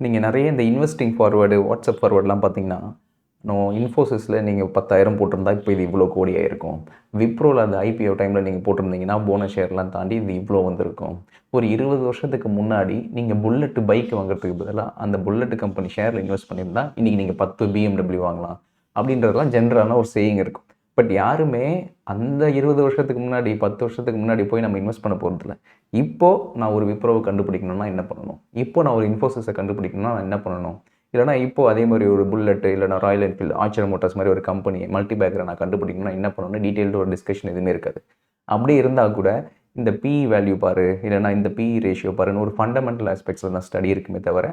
நீங்க நெறைய இந்த இன்வெஸ்டிங் ஃபார்வர்டு, வாட்ஸ்அப் ஃபார்வர்ட்லாம் பார்த்தீங்கன்னா, இன்ஃபோசிஸ்ல நீங்க 10,000 போட்டிருந்தா, இப்ப இது இவ்ளோ கோடி ஆயிருக்கும். விப்ரோல அந்த ஐபிஓ டைம்ல நீங்க போட்டிருந்தீங்கன்னா, போனஸ் ஷேர்லாம் தாண்டி இது இவ்ளோ வந்திருக்கும். ஒரு 20 வருஷத்துக்கு முன்னாடி நீங்க புல்லட் பைக் வாங்குறதுக்கு பதிலா, அந்த புல்லட் கம்பெனி ஷேர்ல இன்வெஸ்ட் பண்ணியிருந்தா, இன்னைக்கு நீங்க 10 BMW வாங்கலாம். அப்படின்றதெல்லாம் ஜென்ரலான ஒரு சேயிங் இருக்கும். பட் யாருமே அந்த 20 வருஷத்துக்கு முன்னாடி, 10 வருஷத்துக்கு முன்னாடி போய் நம்ம இன்வெஸ்ட் பண்ண போறதில்ல. இப்போ நான் ஒரு விப்ரோவ கண்டுபிடிக்கணும்னா என்ன பண்ணணும்? இப்போ நான் ஒரு இன்ஃபோசிஸ கண்டுபிடிக்கணும்னா நான் என்ன பண்ணணும்? இல்லன்னா இப்போ அதே மாரி ஒரு புல்லட் இல்லன்னா ராயல் என்ஃபீல்டு, ஆச்சர் மோட்டார்ஸ் மாரி ஒரு கம்பெனி மல்டி பேக்கர நான் கண்டுபிடிக்கணும்னா என்ன பண்ணணும்னு டீட்டெயில்டு ஒரு டிஸ்கஷன் எதுவுமே இருக்காது. அப்படியே இருந்தா கூட இந்த பிஇ வேல்யூ பாரு, இல்லன்னா இந்த பிஇ ரேஷியோ பாருன்னு ஒரு ஃபண்டமெண்டல் ஆஸ்பெக்ட்ஸ்ல தான் ஸ்டடி இருக்குமே தவிர,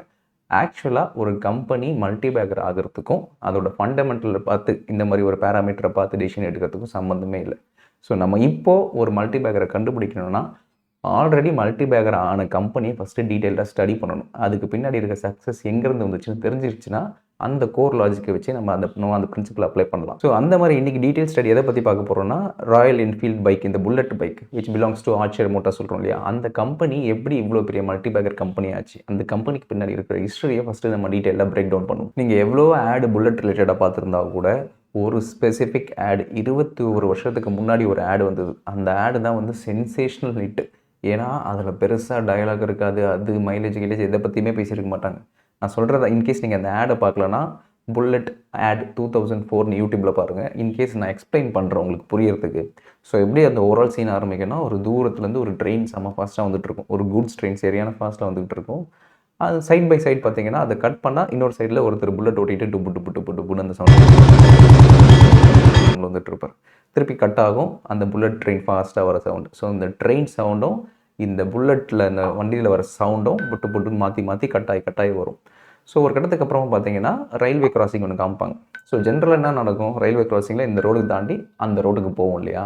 ஆக்சுவலா ஒரு கம்பெனி மல்டி பேக்கர் ஆகுறதுக்கும், அதோட ஃபண்டமெண்டல பார்த்து இந்த மாரி ஒரு பாராமீட்டர பார்த்து டிசிஷன் எடுக்கிறதுக்கும் சம்மந்தமே இல்ல. ஸோ நம்ம இப்போ ஒரு மல்டி பேக்கர கண்டுபிடிக்கணும்னா, ஆல்ரெடி மல்டி பேக்கர் ஆன கம்பெனியை ஃபஸ்ட்டு டீட்டெயில்டாக ஸ்டடி பண்ணணும். அதுக்கு பின்னாடி இருக்க சக்ஸஸ் எங்கேருந்து வந்துச்சுன்னு தெரிஞ்சிருச்சுன்னா, அந்த கோர் லாஜிக்கை வச்சு நம்ம அந்த பிரின்சிபல் அப்ளை பண்ணலாம். ஸோ அந்த மாதிரி இன்னைக்கு டீட்டெயில் ஸ்டடி எதை பற்றி பார்க்க போகிறோம்னா, ராயல் என்ஃபீல்ட் பைக், இந்த bullet bike which belongs to ஆச்சர் Motors சொல்கிறோம் இல்லையா, அந்த கம்பெனி எப்படி இவ்வளோ பெரிய மல்டி பேக்கர் கம்பெனி ஆச்சு, அந்த கம்பெனிக்கு பின்னாடி இருக்கிற ஹிஸ்டரியை ஃபஸ்ட்டு நம்ம டீட்டெயிலாக பிரேக் டவுன் பண்ணுவோம். நீங்கள் எவ்வளோ ஆடு புல்லட் ரிலேட்டடாக பார்த்துருந்தா கூட ஒரு ஸ்பெசிஃபிக் ஆட் 21 வருஷத்துக்கு முன்னாடி ஒரு ஆடு வந்தது. அந்த ஆடு தான் வந்து சென்சேஷனல் ஹிட். ஏன்னா அதில் பெருசாக டயலாக் இருக்காது, அது மைலேஜ் கிலேஜ் எதை பற்றியுமே பேசியிருக்க மாட்டாங்க. நான் சொல்கிறத இன்கேஸ் நீங்கள் அந்த ஆடை பார்க்கலன்னா, புல்லட் ஆட் 2004 யூடியூப்பில் பாருங்கள். இன்கேஸ் நான் எக்ஸ்பிளைன் பண்ணுறேன் உங்களுக்கு புரியறதுக்கு. ஸோ எப்படி அந்த ஓவரால் சீன் ஆரம்பிக்கணும்னா, ஒரு தூரத்துலேருந்து ஒரு ட்ரெயின் செம்ம ஃபாஸ்ட்டாக வந்துட்டுருக்கும். ஒரு குட்ஸ் ட்ரெயின் சரியான ஃபாஸ்ட்டாக வந்துகிட்டு இருக்கும். அது சைட் பை சைட் பார்த்தீங்கன்னா, அதை கட் பண்ணால் இன்னொரு சைடில் ஒருத்தர் புல்லட் ஓட்டிட்டு டுப்பு டுப்பு டுப்பு டுப்புன்னு அந்த சவுண்ட் வந்துட்டு இருப்பார். திருப்பி கட் ஆகும், அந்த புல்லட் ட்ரெயின் ஃபாஸ்ட்டாக வர சவுண்டு. ஸோ இந்த ட்ரெயின் சவுண்டும் இந்த புல்லட்டில் இந்த வண்டியில் வர சவுண்டும் புட்டு புட்டுன்னு மாற்றி கட்டாயி வரும். ஸோ ஒரு கட்டத்துக்கு அப்புறமா பார்த்தீங்கன்னா ரயில்வே கிராசிங் ஒன்று காமிப்பாங்க. ஸோ ஜென்ரலாக என்ன நடக்கும், ரயில்வே கிராசிங்கில் இந்த ரோடுக்கு தாண்டி அந்த ரோடுக்கு போகும் இல்லையா.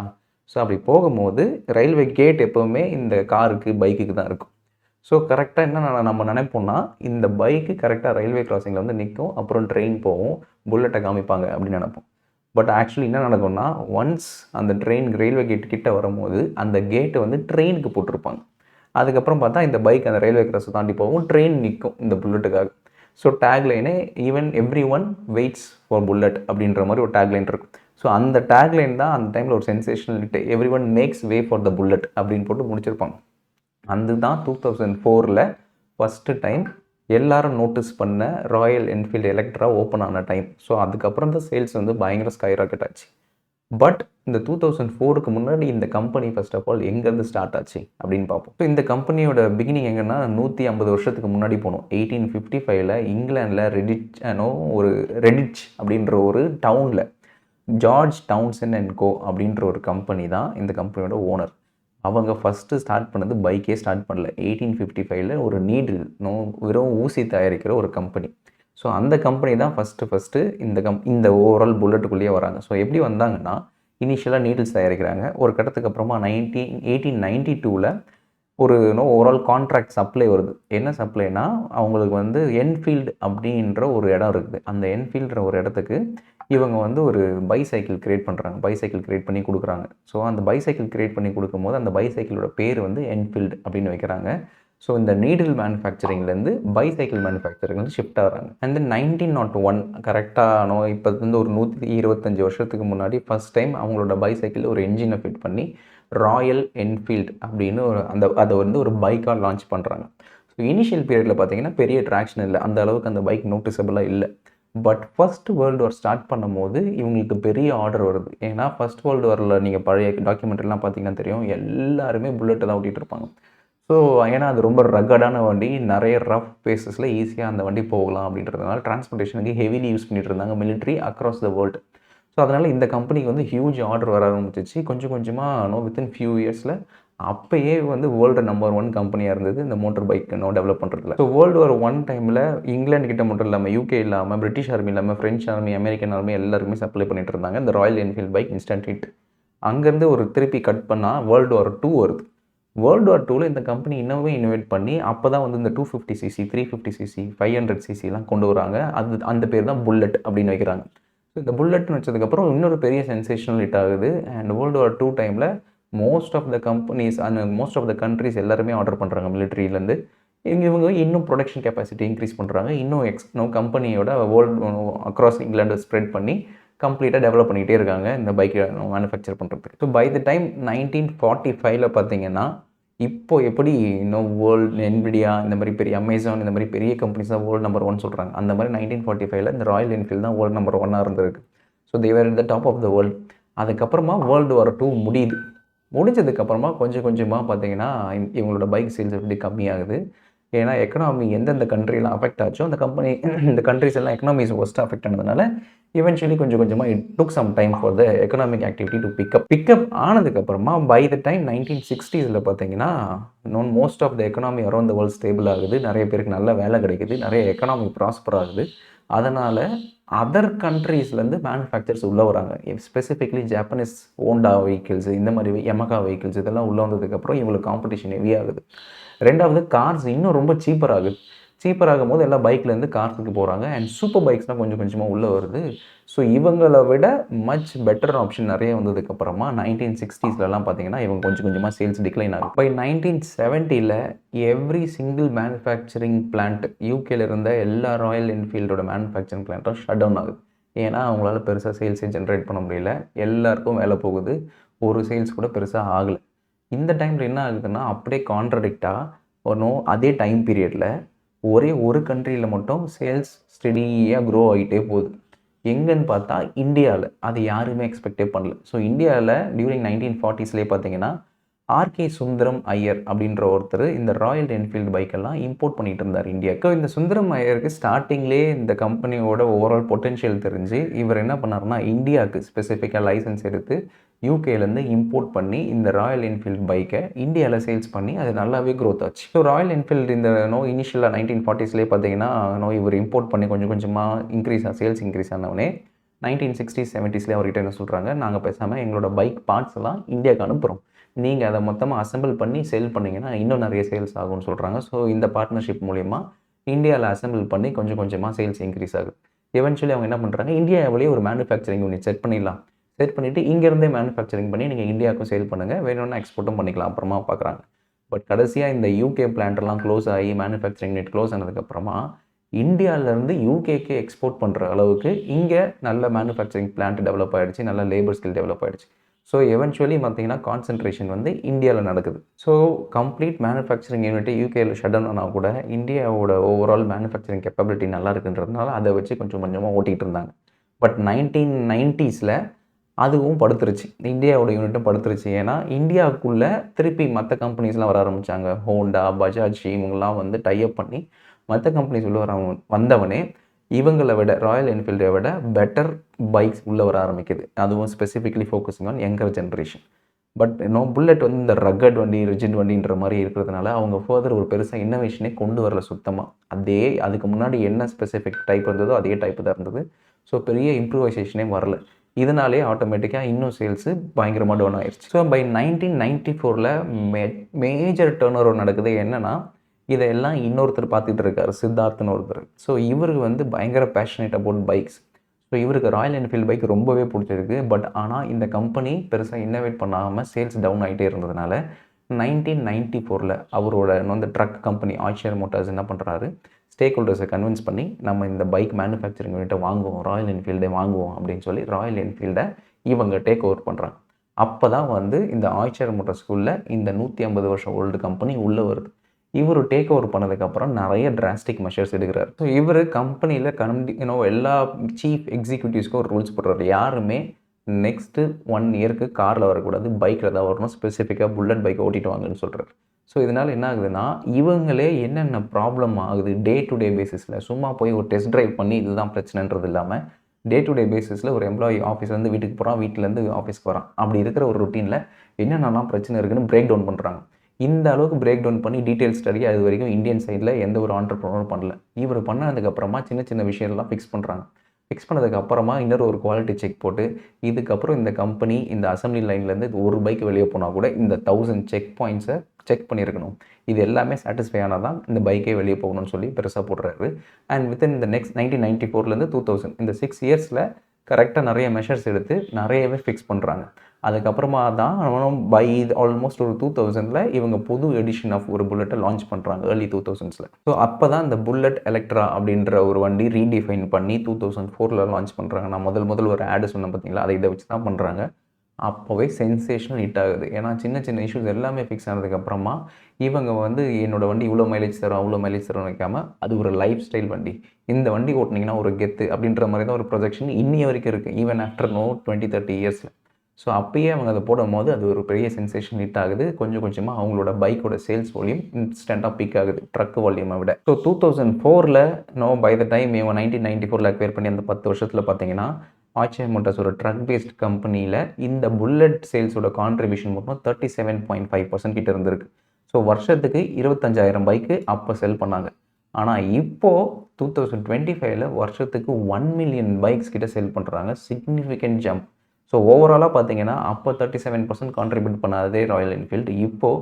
ஸோ அப்படி போகும்போது ரயில்வே கேட் எப்போவுமே இந்த காருக்கு பைக்குக்கு தான் இருக்கும். ஸோ கரெக்டாக என்ன நம்ம நினைப்போம்னா, இந்த பைக்கு கரெக்டாக ரயில்வே கிராசிங்கில் வந்து நிற்கும், அப்புறம் ட்ரெயின் போகும், புல்லட்டை காமிப்பாங்க அப்படின்னு நினைப்போம். பட் ஆக்சுவலி என்ன நடக்கும்னா, ஒன்ஸ் அந்த ட்ரெயின் ரயில்வே கேட் கிட்ட வரும்போது அந்த கேட்டை வந்து ட்ரெயினுக்கு போட்டிருப்பாங்க. அதுக்கப்புறம் பார்த்தா இந்த பைக் அந்த ரயில்வே கிராஸை தாண்டி போகும், ட்ரெயின் நிற்கும் இந்த புல்லட்டுக்காக. ஸோ டேக்லைனே even every one waits for bullet அப்படின்ற மாதிரி ஒரு டேக்லைன் இருக்கும். ஸோ அந்த டேக்லைன் தான் அந்த டைமில் ஒரு sensational hit. Every one makes way for the Bullet அப்படின்னு போட்டு முடிச்சிருப்பாங்க. அதுதான் 2004 ஃபஸ்ட்டு டைம் எல்லாரும் நோட்டீஸ் பண்ண ராயல் என்ஃபீல்டு எலக்ட்ரா ஓப்பன் ஆன டைம். ஸோ அதுக்கப்புறம் தான் சேல்ஸ் வந்து பயங்கர ஸ்கை ராக்கெட் ஆச்சு. பட் இந்த 2004க்கு முன்னாடி இந்த கம்பெனி ஃபர்ஸ்ட் ஆஃப் ஆல் எங்கேருந்து ஸ்டார்ட் ஆச்சு அப்படின்னு பார்ப்போம். ஸோ இந்த கம்பெனியோட பிகினிங் எங்கன்னா 150 வருஷத்துக்கு முன்னாடி போனோம். 1855 இங்கிலாண்டில் ரெடிட்ச் அப்படின்ற ஒரு டவுனில் ஜார்ஜ் டவுன்சன் அண்ட் கோ அப்படின்ற ஒரு கம்பெனி தான் இந்த கம்பெனியோட ஓனர். அவங்க ஃபஸ்ட்டு ஸ்டார்ட் பண்ணது பைக்கே ஸ்டார்ட் பண்ணல. 1855 ஒரு நீடில் வெறும் ஊசி தயாரிக்கிற ஒரு கம்பெனி. ஸோ அந்த கம்பெனி தான் ஃபஸ்ட்டு இந்த ஓவரால் புல்லட்டுக்குள்ளேயே வராங்க. ஸோ எப்படி வந்தாங்கன்னா, இனிஷியலாக நீடில்ஸ் தயாரிக்கிறாங்க. ஒரு கட்டத்துக்கு அப்புறமா 1892 ஒரு ஓவரால் கான்ட்ராக்ட் சப்ளை வருது. என்ன சப்ளைனா, அவங்களுக்கு வந்து என்ஃபீல்டு அப்படின்ற ஒரு இடம் இருக்குது. அந்த என்ஃபீல்டுற ஒரு இடத்துக்கு இவங்க வந்து ஒரு பைசைக்கிள் கிரியேட் பண்ணுறாங்க. பைசைக்கிள் கிரியேட் பண்ணி கொடுக்குறாங்க. ஸோ அந்த பைசைக்கிள் கிரியேட் பண்ணி கொடுக்கும்போது அந்த பைசைக்கிளோட பேர் வந்து என்ஃபீல்டு அப்படின்னு வைக்கிறாங்க. ஸோ இந்த நீடில் மேனுஃபேக்சரிங்லேருந்து பைசைக்கிள் மேனுஃபேக்சரிங் வந்து ஷிஃப்ட் ஆகிறாங்க. அண்ட் தென் 1901 கரெக்டாக இப்போ வந்து ஒரு 125 வருஷத்துக்கு முன்னாடி ஃபஸ்ட் டைம் அவங்களோட பைசைக்கிள் ஒரு என்ஜினை ஃபிட் பண்ணி ராயல் என்ஃபீல்டு அப்படின்னு அதை வந்து ஒரு பைக்காக லான்ச் பண்ணுறாங்க. ஸோ இனிஷியல் பீரியடில் பார்த்தீங்கன்னா பெரிய ட்ராக்ஷன் இல்லை, அந்த அளவுக்கு அந்த பைக் நோட்டிசபிளாக இல்லை. But first world war start பண்ணும்போது இவங்களுக்கு பெரிய ஆர்டர் வருது. ஏன்னா ஃபர்ஸ்ட் வேர்ல்டு வாரில் நீங்கள் பழைய டாக்குமெண்ட்ரிலாம் பார்த்தீங்கன்னா தெரியும், எல்லாருமே புல்லட்டை தான் ஓட்டிகிட்டு இருப்பாங்க. ஸோ ஏன்னா அது ரொம்ப ரகடான வண்டி, நிறைய ரஃப் பேசஸில் ஈஸியாக அந்த வண்டி போகலாம் அப்படின்றதுனால டிரான்ஸ்போர்ட்டேஷனுக்கு ஹெவிலி யூஸ் பண்ணிட்டு இருந்தாங்க military across the world. So அதனால் இந்த கம்பெனிக்கு வந்து ஹியூஜ் ஆர்டர் வர ஆரம்பிச்சிச்சு. கொஞ்சம் கொஞ்சமாக வித்தின் ஃபியூ இயர்ஸில் அப்போயே வந்து வேர்ல்டு நம்பர் 1 கம்பெனியாக இருந்தது இந்த மோட்டர் பைக் டெவலப் பண்ணுறதுல. ஸோ வேர்ல்டு வார் 1 டைமில் இங்கிலாந்து கிட்ட மட்டும் இல்லாமல், யூகே இல்லாமல், பிரிட்டிஷ் ஆர்மி இல்லாமல், ஃப்ரெஞ்ச் ஆர்மி, அமெரிக்கன் ஆர்மி எல்லாருமே சப்ளை பண்ணிட்டு இருந்தாங்க இந்த Royal Enfield bike instant hit. அங்கேருந்து ஒரு திருப்பி கட் பண்ணால் வேர்ல்டு வார் 2 வருது. வேர்ல்டு வார் 2ல் இந்த கம்பெனி இன்னமே இனோவேட் பண்ணி அப்போ தான் வந்து இந்த 250cc 350cc 500cc கொண்டு வராங்க. அந்த பேர் தான் புல்லட் அப்படின்னு வைக்கிறாங்க. ஸோ இந்த புல்லட்னு வச்சதுக்கப்புறம் இன்னொரு பெரிய சென்சேஷனல் ஹிட் ஆகுது. அண்ட் வேர்ல்டு வார் 2 டைமில் most of the companies and most of the countries எல்லாருமே ஆர்டர் பண்ணுறாங்க மிலிட்ரியிலேருந்து. இவங்க இன்னும் ப்ரொடக்ஷன் கெப்பாசிட்டி இன்க்ரீஸ் பண்ணுறாங்க. இன்னும் கம்பெனியோட வேர்ல்டு அக்ராஸ் இங்கிலாந்து ஸ்ப்ரெட் பண்ணி கம்ப்ளீட்டாக டெவலப் பண்ணிக்கிட்டே இருக்காங்க இந்த பைக்கை மேனுஃபேக்சர் பண்ணுறதுக்கு. ஸோ பை த டைம் 1945 பார்த்தீங்கன்னா, இப்போ எப்படி வேர்ல்டு என்விடியா இந்த மாதிரி பெரிய அமேசான் இந்த மாதிரி பெரிய கம்பெனிஸ் தான் வேர்ல்டு நம்பர் 1 சொல்கிறாங்க. அந்த மாதிரி 1945 இந்த ராயல் என்ஃபீல்டு தான் வேர்ல்டு நம்பர் 1 இருந்திருக்கு. So they were in the top of the world. அதுக்கப்புறமா வேர்ல்டு வார் 2 முடியுது. முடிஞ்சதுக்கப்புறமா கொஞ்சம் கொஞ்சமாக பார்த்தீங்கன்னா இவங்களோட பைக் சேல்ஸ் எப்படி கம்மியாகுது. ஏன்னா எக்கனாமி எந்தெந்த கண்ட்ரிலாம் அஃபெக்ட் ஆச்சோ அந்த இந்த கண்ட்ரிஸ் எல்லாம் எக்கனாமிஸ் ஒஸ்ட் அஃபெக்ட் ஆனதுனால இவென்ச்சுவலி கொஞ்சம் கொஞ்சமாக it took some time for the economic activity to pick up ஆனதுக்கப்புறமா பை த டைம் 1960s பார்த்தீங்கன்னா most of the economy around the world stable ஆகுது. நிறைய பேருக்கு நல்ல வேலை கிடைக்குது. நிறைய எக்கனாமி ப்ராஸ்பர் ஆகுது. அதனால் அதர் கண்ட்ரீஸ்லேருந்து மேனுஃபேக்சர்ஸ் உள்ளே வராங்க. ஸ்பெசிஃபிக்லி ஜாப்பனீஸ் ஹோண்டா வெஹிக்கிள்ஸ் இந்த மாதிரி யமகா வெஹிக்கிள்ஸ் இதெல்லாம் உள்ளே வந்ததுக்கப்புறம் இவங்களுக்கு காம்படிஷன் ஹெவி ஆகுது. ரெண்டாவது கார்ஸ் இன்னும் ரொம்ப சீப்பர் ஆகுது. சீப்பர் ஆகும்போது எல்லாம் பைக்லேருந்து கார்ஸுக்கு போகிறாங்க. அண்ட் சூப்பர் பைக்ஸ்லாம் கொஞ்சம் கொஞ்சமாக உள்ளே வருது. ஸோ இவங்களை விட மச் பெட்டர் ஆப்ஷன் நிறைய வந்ததுக்கப்புறமா 1960ஸ்லாம் பார்த்தீங்கன்னா இவங்க கொஞ்சம் கொஞ்சமாக சேல்ஸ் டிக்ளைன் ஆகும். By 1970 every single manufacturing plant யூகேல இருந்த எல்லா ராயல் என்ஃபீல்டோட மேனுஃபேக்சரிங் பிளான்ட்டும் ஷட் டவுன் ஆகுது. ஏன்னா அவங்களால பெருசாக சேல்ஸே ஜென்ரேட் பண்ண முடியல. எல்லாருக்கும் வேலை போகுது. ஒரு சேல்ஸ் கூட பெருசாக ஆகலை. இந்த டைமில் என்ன ஆகுதுன்னா அப்படியே கான்ட்ரடிக்டாக அதே டைம் பீரியடில் ஒரே ஒரு கண்ட்ரியில் மட்டும் சேல்ஸ் ஸ்டெடியாக க்ரோ ஆகிட்டே போகுது. எங்கன்னு பார்த்தா இந்தியாவில். அது யாருமே எக்ஸ்பெக்டே பண்ணல. ஸோ இந்தியாவில் டியூரிங் 1940s பார்த்தீங்கன்னா ஆர்கே சுந்தரம் ஐயர் அப்படின்ற ஒருத்தர் இந்த ராயல் என்ஃபீல்டு பைக்கெல்லாம் இம்போர்ட் பண்ணிகிட்டு இருந்தார் இந்தியாவுக்கு. இந்த சுந்தரம் ஐயருக்கு ஸ்டார்டிங்லேயே இந்த கம்பெனியோட ஓவரால் பொட்டென்ஷியல் தெரிஞ்சு இவர் என்ன பண்ணார்னா இந்தியாவுக்கு ஸ்பெசிஃபிக்காக லைசன்ஸ் எடுத்து யூகேலேருந்து இம்போர்ட் பண்ணி இந்த ராயல் என்ஃபீல்டு பைக்கை இந்தியாவில் சேல்ஸ் பண்ணி அது நல்லாவே க்ரோத் ஆச்சு. ஸோ ராயல் என்ஃபீல்டு இந்த இனிஷியலாக 1940s பார்த்தீங்கன்னா இவர் இம்போர்ட் பண்ணி கொஞ்சம் கொஞ்சமாக சேல்ஸ் இன்க்ரீஸ் ஆனவனே 1960s 70s அவர்கிட்ட என்ன சொல்கிறாங்க, நாங்கள் பேசாமல் எங்களோட பைக் பார்ட்ஸ் எல்லாம் இந்தியாவுக்கு அனுப்புகிறோம். நீங்கள் அதை மொத்தமாக அசெம்பிள் பண்ணி சேல் பண்ணிங்கன்னா இன்னும் நிறைய சேல்ஸ் ஆகும்னு சொல்கிறாங்க. ஸோ இந்த பார்ட்னர்ஷிப் மூலிமா இந்தியாவில் அசெம்பிள் பண்ணி கொஞ்சம் கொஞ்சமாக சேல்ஸ் இன்க்ரீஸ் ஆகுது. எவென்ச்சுவலி அவங்க என்ன பண்ணுறாங்க, இந்தியாவிலேயே ஒரு மேனுஃபேக்சரிங் யூனிட் செட் பண்ணிவிட்டு இங்கேருந்தே மேனுஃபேக்சரிங் பண்ணி நீங்கள் இந்தியாவுக்கும் சேல் பண்ணுங்கள், வேணும்னா எக்ஸ்போர்ட்டும் பண்ணிக்கலாம் அப்புறமா பார்க்குறாங்க. பட் கடைசியாக இந்த யூகே பிளான்ட்லாம் க்ளோஸ் ஆகி மேனுஃபேக்சரிங் யூனிட் க்ளோஸ் ஆனதுக்கப்புறமா இந்தியாவிலேருந்து யூகேக்கு எக்ஸ்போர்ட் பண்ணுற அளவுக்கு இங்கே நல்ல மேனுஃபேக்சரிங் பிளான்ட் டெவலப் ஆகிடுச்சு, நல்ல லேபர் ஸ்கில் டெவலப் ஆகிடுச்சு. ஸோ எவென்ச்சுவலி பார்த்தீங்கன்னா கான்சன்ட்ரேஷன் இந்தியாவில் நடக்குது. ஸோ கம்ப்ளீட் மேனுஃபேக்சரிங் யூனிட் யூகேயில் ஷட் டவுன் ஆனால் கூட இந்தியாவோட ஓவரால் மேனுஃபேக்சரிங் கெப்பபிலிட்டி நல்லா இருக்குன்றதுனால அதை வச்சு கொஞ்சம் கொஞ்சமாக ஓட்டிகிட்டு இருந்தாங்க. பட் 1990s அதுவும் படுத்துருச்சு, இந்தியாவோட யூனிட்டும் படுத்துருச்சு. ஏன்னா இந்தியாவுக்குள்ளே திருப்பி மற்ற கம்பெனிஸ்லாம் வர ஆரம்பித்தாங்க. ஹோண்டா, பஜாஜ் இவங்கெல்லாம் டைப் பண்ணி மற்ற கம்பெனிஸ் உள்ளே வந்தவனே இவங்களை விட ராயல் என்ஃபீல்டை விட பெட்டர் பைக்ஸ் உள்ளே வர ஆரம்பிக்குது. அதுவும் specifically focusing on younger generation. But bullet இந்த ரக்கட் வண்டி, ரிஜிட் வண்டின்ற மாதிரி இருக்கிறதுனால அவங்க ஃபர்தர் ஒரு பெருசாக இன்னோவேஷனே கொண்டு வரல சுத்தமாக. அதுக்கு முன்னாடி என்ன ஸ்பெசிஃபிக் டைப் இருந்ததோ அதே டைப்பு தான் இருந்தது. ஸோ பெரிய இம்ப்ரூவைசேஷனே வரல. இதனாலே ஆட்டோமேட்டிக்காக இன்னும் சேல்ஸு பயங்கரமாக டவுன் ஆயிடுச்சு. So by 1994 major turn over நடக்குது. என்னென்னா இதையெல்லாம் இன்னொருத்தர் பார்த்துட்டு இருக்காரு, சித்தார்த்னு ஒருத்தர். ஸோ இவருக்கு பயங்கர பேஷனேட் அபவுட் பைக்ஸ். ஸோ இவருக்கு ராயல் என்ஃபீல்டு பைக் ரொம்பவே பிடிச்சிருக்கு. பட் ஆனால் இந்த கம்பெனி பெருசாக இன்னோவேட் பண்ணாமல் சேல்ஸ் டவுன் ஆகிட்டே இருந்ததுனால 1994 அவரோட இந்த ட்ரக் கம்பெனி ஆய்ச்சர் மோட்டார்ஸ் என்ன பண்ணுறாரு, ஸ்டேக் ஹோல்டர்ஸை கன்வின்ஸ் பண்ணி நம்ம இந்த பைக் மேனுஃபேக்சரிங் யூனிட்டை வாங்குவோம், ராயல் என்ஃபீல்டே வாங்குவோம் அப்படின்னு சொல்லி ராயல் என்ஃபீல்டை இவங்க டேக் ஓவர் பண்ணுறாங்க. அப்போ தான் இந்த ஆய்ச்சர் மோட்டார்ஸ்குள்ளே இந்த 150 வருஷம் ஓல்டு கம்பெனி உள்ளே வருது. இவர் டேக் ஓவர் பண்ணதுக்கப்புறம் நிறைய டிராஸ்டிக் மெஷர்ஸ் எடுக்கிறார். ஸோ இவர் கம்பெனியில் எல்லா சீஃப் எக்ஸிக்யூட்டிவ்ஸ்க்கும் ஒரு ரூல்ஸ் போடுறாரு. யாருமே நெக்ஸ்ட்டு 1 இயருக்கு காரில் வரக்கூடாது, பைக்கில் தான் வரணும், ஸ்பெசிஃபிக்காக புல்லட் பைக் ஓட்டிட்டு வாங்கன்னு சொல்கிறார். ஸோ இதனால் என்ன ஆகுதுன்னா இவங்களே என்னென்ன ப்ராப்ளம் ஆகுது டே டு டே பேசிஸில், சும்மா போய் ஒரு டெஸ்ட் ட்ரைவ் பண்ணி இதுதான் பிரச்சனைன்றது இல்லாமல் டே டு டே பேசிஸில் ஒரு எம்ப்ளாயி ஆஃபீஸ்லேருந்து வீட்டுக்கு போகிறான், வீட்டிலேருந்து ஆஃபீஸ்க்கு வரான், அப்படி இருக்கிற ஒரு ருட்டீனில் என்னென்னலாம் பிரச்சனை இருக்குன்னு பிரேக் டவுன் பண்ணுறாங்க. இந்த அளவுக்கு பிரேக் டவுன் பண்ணி டீட்டெயில் ஸ்டடி அது வரைக்கும் இந்தியன் சைடில் எந்த ஒரு ஆண்டர்ப்ரனரும் பண்ணல. இவர் பண்ணதுக்கப்புறமா சின்ன சின்ன விஷயம்லாம் ஃபிக்ஸ் பண்ணுறாங்க. ஃபிக்ஸ் பண்ணதுக்கப்புறமா இன்னொரு ஒரு குவாலிட்டி செக் போட்டு இதுக்கப்புறம் இந்த கம்பெனி இந்த அசம்பிளி லைன்லேருந்து ஒரு பைக் வெளியே போனால் கூட இந்த 1000 செக் பாயிண்ட்ஸை செக் பண்ணியிருக்கணும். இது எல்லாமே சாட்டிஸ்ஃபை ஆனால் தான் இந்த பைக்கே வெளியே போகணும்னு சொல்லி பெருசாக போடுறாரு. அண்ட் வித்தின் இந்த நெக்ஸ்ட் 1994 2000 இந்த 6 இயர்ஸில் கரெக்டாக நிறைய மெஷர்ஸ் எடுத்து நிறையவே ஃபிக்ஸ் பண்ணுறாங்க. அதுக்கப்புறமா தான் பை ஆல்மோஸ்ட் ஒரு 2000ல் இவங்க புது எடிஷன் ஆஃப் ஒரு புல்லட்டை லான்ச் பண்ணுறாங்க ஏர்லி 2000ஸில். ஸோ அப்போ தான் இந்த புல்லட் எலக்ட்ரா அப்படின்ற ஒரு வண்டி ரீடிஃபைன் பண்ணி 2004ல் லான்ச் பண்ணுறாங்க. நான் முதல் ஒரு ஆடு சொன்னேன் பார்த்தீங்களா, அதை இதை வச்சு தான் பண்ணுறாங்க. அப்போவே சென்சேஷனல் ஹிட் ஆகுது. ஏன்னா சின்ன சின்ன இஷ்யூஸ் எல்லாமே ஃபிக்ஸ் ஆனதுக்கப்புறமா இவங்க வந்து என்னோட வண்டி இவ்வளோ மைலேஜ் தரும் அவ்வளோ மைலேஜ் தரும் வைக்காமல் அது ஒரு லைஃப் ஸ்டைல் வண்டி, இந்த வண்டி ஓட்டினீங்கன்னா ஒரு கெத்து அப்படின்ற மாதிரி தான் ஒரு ப்ரொஜெக்ஷன் இன்னிய வரைக்கும் இருக்குது, ஈவன் ஆஃப்டர் 20-30 இயர்ஸில். ஸோ அப்பயே அவங்க அதை போடும்போது அது ஒரு பெரிய சென்சேஷன் ஹிட் ஆகுது. கொஞ்சம் கொஞ்சமாக அவங்களோட பைக்கோட சேல்ஸ் வால்யூம் இன்ஸ்டண்ட்டாக பிக் ஆகுது ட்ரக் வால்யூமை விட. ஸோ 2004ல் பை த டைம் இவங்க 1994ல் அக்வயர் பண்ணி அந்த 10 வருஷத்தில் பார்த்தீங்கன்னா ஆச்சே மோட்டார்ஸ் ஒரு ட்ரக் பேஸ்ட் கம்பெனியில் இந்த புல்லட் சேல்ஸோட கான்ட்ரிபியூஷன் மட்டும் 37.5% கிட்ட இருந்திருக்கு. ஸோ வருஷத்துக்கு 25,000 பைக்கு அப்போ செல் பண்ணாங்க. ஆனால் இப்போது 2025ல் வருஷத்துக்கு 1 மில்லியன் பைக்ஸ் கிட்ட செல் பண்ணுறாங்க. Significant jump. ஸோ ஓவராலாக பார்த்தீங்கன்னா அப்போ 37% கான்ட்ரிபியூட் பண்ணாதே ராயல் என்ஃபீல்டு இப்போது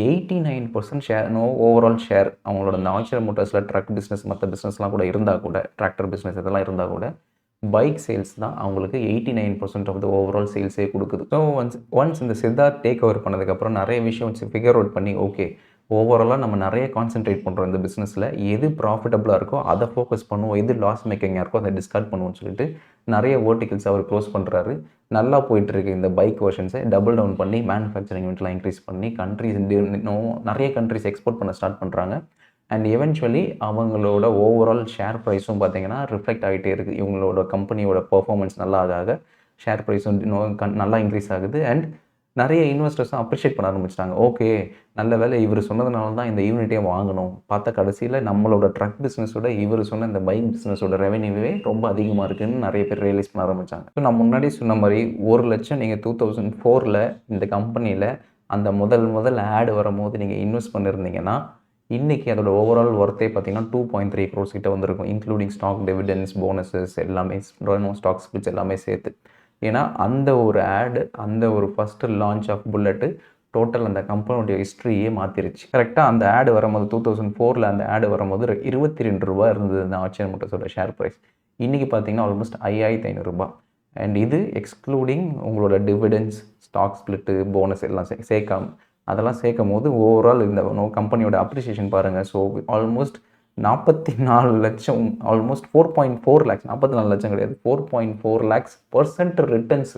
89% ஷேர் ஓவரால் ஷேர் அவங்களோட இந்த ஆச்சே மோட்டார்ஸில் ட்ரக் பிஸ்னஸ் மற்ற பிஸ்னஸ்லாம் கூட இருந்தால் கூட டிராக்டர் பிஸ்னஸ் இதெல்லாம் இருந்தால் கூட பைக் சேல்ஸ் தான் அவங்களுக்கு 89% ஆஃப் த ஓவரால் சேல்ஸே கொடுக்குது. ஸோ ஒன்ஸ் இந்த சித்தார்த் டேக் ஓவர் பண்ணதுக்கப்புறம் நிறைய விஷயம் ஃபிகர் அவுட் பண்ணி ஓகே ஓவராலாக நம்ம நிறைய கான்சென்ட்ரேட் பண்ணுறோம் இந்த பிஸ்னஸில், எது ப்ராஃபிட்டபுளாக இருக்கோ அதை ஃபோக்கஸ் பண்ணுவோம், எது லாஸ் மேக்கிங்காக இருக்கோ அதை டிஸ்கார்ட் பண்ணுவோம்னு சொல்லிட்டு நிறைய வேர்ட்டிகல்ஸ் அவர் க்ளோஸ் பண்ணுறாரு. நல்லா போயிட்டுருக்கு இந்த பைக் வெர்ஷன்ஸை டபுள் டவுன் பண்ணி மேனுஃபேக்சரிங் யூனிட்லாம் இன்க்ரீஸ் பண்ணி நிறைய கண்ட்ரிஸ் எக்ஸ்போர்ட் பண்ண ஸ்டார்ட் பண்ணுறாங்க. அண்ட் எவென்ச்சுவலி அவங்களோட ஓவரால் ஷேர் ப்ரைஸும் பார்த்தீங்கன்னா ரிஃப்ளெக்ட் ஆகிட்டே இருக்குது. இவங்களோட கம்பெனியோட பர்ஃபார்மன்ஸ் நல்லா ஆக ஷேர் ப்ரைஸும் நல்லா இன்க்ரீஸ் ஆகுது. அண்ட் நிறைய இன்வெஸ்டர்ஸும் அப்ரிஷியேட் பண்ண ஆரம்பிச்சிட்டாங்க. ஓகே நல்ல வேலை இவர் சொன்னதுனால தான் இந்த யூனிட்டே வாங்கணும். பார்த்தா கடைசியில் நம்மளோட ட்ரக் பிஸ்னஸோட இவர் சொன்ன இந்த பைக் பிஸ்னஸோட ரெவென்யூவே ரொம்ப அதிகமாக இருக்குதுன்னு நிறைய பேர் ரியலைஸ் பண்ண ஆரம்பித்தாங்க. ஸோ நான் முன்னாடி சொன்ன மாதிரி 1 லட்சம் நீங்கள் 2004ல் இந்த கம்பெனியில் அந்த முதல் ஆடு வரும்போது நீங்கள் இன்வெஸ்ட் பண்ணியிருந்தீங்கன்னா இன்றைக்கி அதோட ஓவரால் ஒர்த்தே பார்த்தீங்கன்னா 2.3 crores கிட்ட வந்திருக்கும், இன்க்ளூடிங் ஸ்டாக் டிவிடெண்ட்ஸ் போனஸஸ் எல்லாமே ஸ்டாக் ஸ்பிளிட்ஸ் எல்லாமே சேர்த்து. ஏன்னா அந்த ஒரு ஆடு அந்த ஒரு first launch of Bullet total அந்த கம்பெனியோடைய ஹிஸ்ட்ரியே மாற்றிருச்சு. கரெக்டாக அந்த ஆடு வரும்போது 2004ல் அந்த ஆடு வரும்போது 22 ரூபா இருந்தது அந்த ஆச்சே மோட்டார்ஸோட ஷேர் ப்ரைஸ். இன்றைக்கி பார்த்தீங்கன்னா ஆல்மோஸ்ட் 5,500 ரூபா. அண்ட் இது எக்ஸ்க்ளூடிங் உங்களோட டிவிடெண்ட்ஸ் ஸ்டாக் ஸ்பிளிட்டு போனஸ் எல்லாம் சேர்க்காம அதெல்லாம் சேர்க்கும் போது ஓவரால் இந்த கம்பெனியோட அப்ரிசியேஷன் பாருங்கள். ஸோ ஆல்மோஸ்ட் 44 லட்சம் ஆல்மோஸ்ட் 4.4 lakhs 44 லட்சம் கிடையாது 4.4 lakhs% ரிட்டர்ன்ஸ்.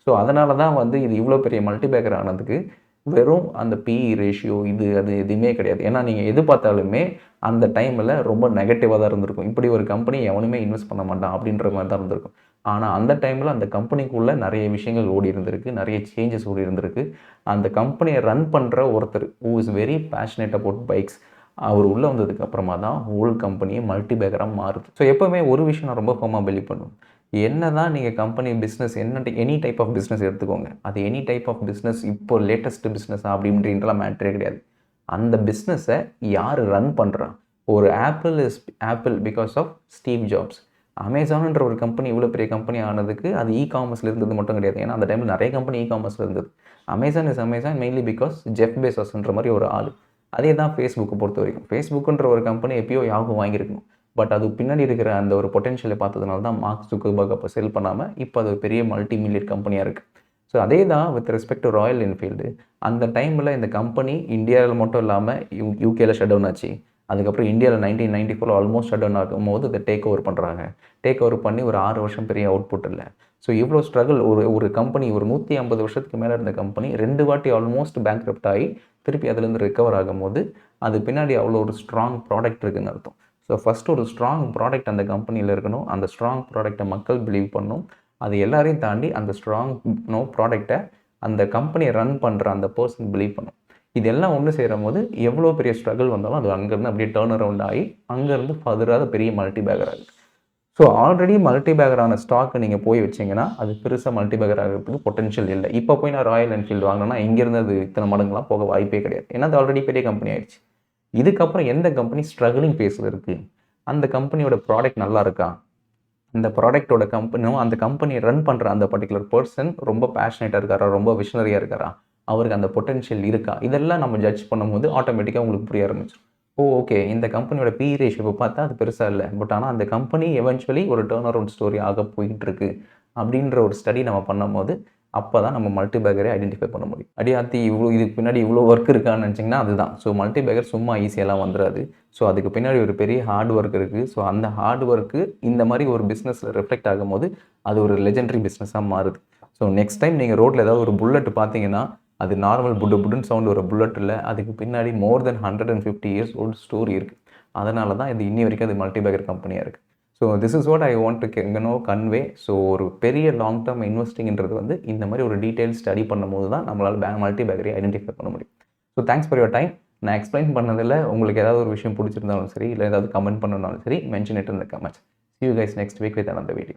ஸோ அதனால தான் வந்து இது இவ்வளோ பெரிய மல்டிபேக்கர் ஆனதுக்கு வெறும் அந்த பிஇ ரேஷியோ அது எதுவுமே கிடையாது. ஏன்னா நீங்கள் எது பார்த்தாலுமே அந்த டைமில் ரொம்ப நெகட்டிவாக தான் இருந்திருக்கும். இப்படி ஒரு கம்பெனி எவனுமே இன்வெஸ்ட் பண்ண மாட்டான் அப்படின்ற மாதிரி தான் இருந்திருக்கும். ஆனால் அந்த டைமில் அந்த கம்பெனிக்குள்ளே நிறைய விஷயங்கள் ஓடி இருந்திருக்கு, நிறைய சேஞ்சஸ் ஓடி இருந்திருக்கு. அந்த கம்பெனியை ரன் பண்ணுற ஒருத்தர் who is very passionate about bikes அவர் உள்ளே வந்ததுக்கு அப்புறமா தான் ஹோல் கம்பெனியே மல்டிபேக்கராக மாறுது. ஸோ எப்போவுமே ஒரு விஷயம் நான் ரொம்ப ஃபர்மாக பிலீவ் பண்ணுவேன். என்ன தான் நீங்கள் company business any type of business எடுத்துக்கோங்க, அது எனி டைப் ஆஃப் பிஸ்னஸ் இப்போ லேட்டஸ்ட் பிஸ்னஸாக அப்படின்றலாம் மேட்ரே கிடையாது. அந்த பிஸ்னஸை யார் ரன் பண்ணுறா? ஒரு Apple because of Steve Jobs. அமேசான்ன்ற ஒரு கம்பெனி இவ்வளோ பெரிய கம்பெனி ஆனதுக்கு அது காமர்ஸில் இருந்தது மட்டும் கிடையாது. ஏன்னா அந்த டைமில் நிறைய கம்பெனி காமர்ஸில் இருந்தது. அமேசான் மெயின்லி பிகாஸ் ஜெஃப் பேசோஸ்ன்ற மாதிரி ஒரு ஆள். அதே தான் ஃபேஸ்புக்கை பொறுத்த வரைக்கும். ஃபேஸ்புக்குன்ற ஒரு கம்பெனி எப்பயோ யாகு வாங்கியிருக்கணும். பட் அது பின்னாடி இருக்கிற அந்த ஒரு பொட்டென்ஷியலை பார்த்ததுனால தான் மார்க் ஜுக்கர்பர்க் அப்போ செல் பண்ணாமல் இப்போ அது பெரிய மல்டி மில்லியன் கம்பெனியாக இருக்குது. ஸோ அதே தான் with respect to Royal Enfield. அந்த டைமில் இந்த கம்பெனி இந்தியாவில் மட்டும் இல்லாமல் யூகேல ஷட் டவுன் ஆச்சு. அதுக்கப்புறம் இந்தியாவில் 1994 ஆல்மோஸ்ட் ஷட் டவுன் ஆகும்போது இதை டேக் ஓவர் பண்ணுறாங்க. டேக் ஓவர் பண்ணி ஒரு 6 வருஷம் பெரிய அவுட்புட் இல்லை. ஸோ இவ்வளோ ஸ்ட்ரகிள் ஒரு கம்பெனி ஒரு 150 வருஷத்துக்கு மேலே இருந்த கம்பெனி 2 வாட்டி ஆல்மோஸ்ட் பேங்க்ரப்ட் ஆகி திருப்பி அதுலேருந்து ரிகவர் ஆகும்போது அது பின்னாடி அவ்வளோ ஒரு ஸ்ட்ராங் ப்ராடக்ட் இருக்குதுன்னு அர்த்தம். ஸோ ஃபஸ்ட்டு ஒரு ஸ்ட்ராங் ப்ராடக்ட் அந்த கம்பெனியில் இருக்கணும். அந்த ஸ்ட்ராங் ப்ராடக்டை மக்கள் பிலீவ் பண்ணணும். அது எல்லாரையும் தாண்டி அந்த ஸ்ட்ராங் ப்ராடக்டை அந்த கம்பெனியை ரன் பண்ணுற அந்த பர்சன் பிலீவ் பண்ணும். இதெல்லாம் ஒன்று சேரும் போது எவ்வளோ பெரிய ஸ்ட்ரகிள் வந்தாலும் அது அங்கேருந்து அப்படியே டேர்ன் அரவுண்ட் ஆகி அங்கேருந்து ஃபர்தராக பெரிய மல்டிபேக்கர் ஆகுது. ஸோ ஆல்ரெடி மல்டிபேக்கரான ஸ்டாக்கு நீங்கள் போய் வச்சிங்கன்னா அது பெருசாக மல்டிபேக்கர் ஆகிறதுக்கு பொட்டன்ஷியல் இல்லை. இப்போ போய் நான் ராயல் என்ஃபீல்டு வாங்கினேன்னா இங்கேருந்து அது இத்தனை மடங்குலாம் போக வாய்ப்பே கிடையாது. ஏன்னா அது ஆல்ரெடி பெரிய கம்பெனி ஆயிடுச்சு. இதுக்கப்புறம் எந்த கம்பெனி ஸ்ட்ரகிளிங் ஃபேஸில் இருக்குது, அந்த கம்பெனியோட ப்ராடக்ட் நல்லா இருக்கா, அந்த ப்ராடக்டோட அந்த கம்பெனியை ரன் பண்ணுற அந்த பர்டிகுலர் பர்சன் ரொம்ப பேஷனேட்டாக இருக்காரா, ரொம்ப விஷனரியாக இருக்காரா, அவருக்கு அந்த பொட்டென்ஷியல் இருக்கா, இதெல்லாம் நம்ம ஜட்ஜ் பண்ணும்போது ஆட்டோமேட்டிக்காக உங்களுக்கு புரிய ஆரம்பிச்சிடும். ஓகே இந்த கம்பெனியோட பி ரேஷியோ பார்த்தா அது பெருசாக இல்லை, பட் ஆனால் அந்த கம்பெனி எவென்ச்சுவலி ஒரு டேர்ன் அரவுண்ட் ஸ்டோரி ஆக போயிட்டுருக்கு அப்படின்ற ஒரு ஸ்டடி நம்ம பண்ணும்போது அப்போ தான் நம்ம மல்டி பேக்கரை ஐடென்டிஃபை பண்ண முடியும். அடியாத்தி இதுக்கு பின்னாடி இவ்வளோ ஒர்க் இருக்கான்னு நினச்சிங்கன்னா அதுதான். ஸோ மல்டி பேக்கர் சும்மா ஈஸியாலாம் வந்துடாது. ஸோ அதுக்கு பின்னாடி ஒரு பெரிய ஹார்ட் ஒர்க் இருக்குது. ஸோ அந்த ஹார்ட் ஒர்க்கு இந்த மாதிரி ஒரு பிஸ்னஸில் ரிஃப்ளெக்ட் ஆகும்போது அது ஒரு லெஜெண்டரி பிஸ்னஸாக மாறுது. ஸோ நெக்ஸ்ட் டைம் நீங்கள் ரோட்டில் ஏதாவது ஒரு புல்லட் பார்த்தீங்கன்னா அது நார்மல் புட்டுன்னு சவுண்ட் ஒரு புல்லட் இல்லை, அதுக்கு பின்னாடி மோர் தென் 150 இயர்ஸ் ஓல்டு ஸ்டோரி இருக்குது. அதனால தான் இது இன்னி வரைக்கும் அது மல்டி பேக்கர் கம்பெனியாக இருக்குது. So this is what I want to convey. So ஒரு பெரிய லாங் டேர்ம் இன்வெஸ்டிங்கிறது வந்து இந்த மாதிரி ஒரு டீட்டெயில் ஸ்டடி பண்ணும்போது தான் நம்மளால் மல்டி பேக்கரை ஐடென்டிஃபை பண்ண முடியும். So thanks for your time. நான் எக்ஸ்பிளைன் பண்ணதில் உங்களுக்கு ஏதாவது ஒரு விஷயம் பிடிச்சிருந்தாலும் சரி, இல்லை ஏதாவது கமெண்ட் பண்ணனாலும் சரி, mention it in the comments. See you guys next week with another video.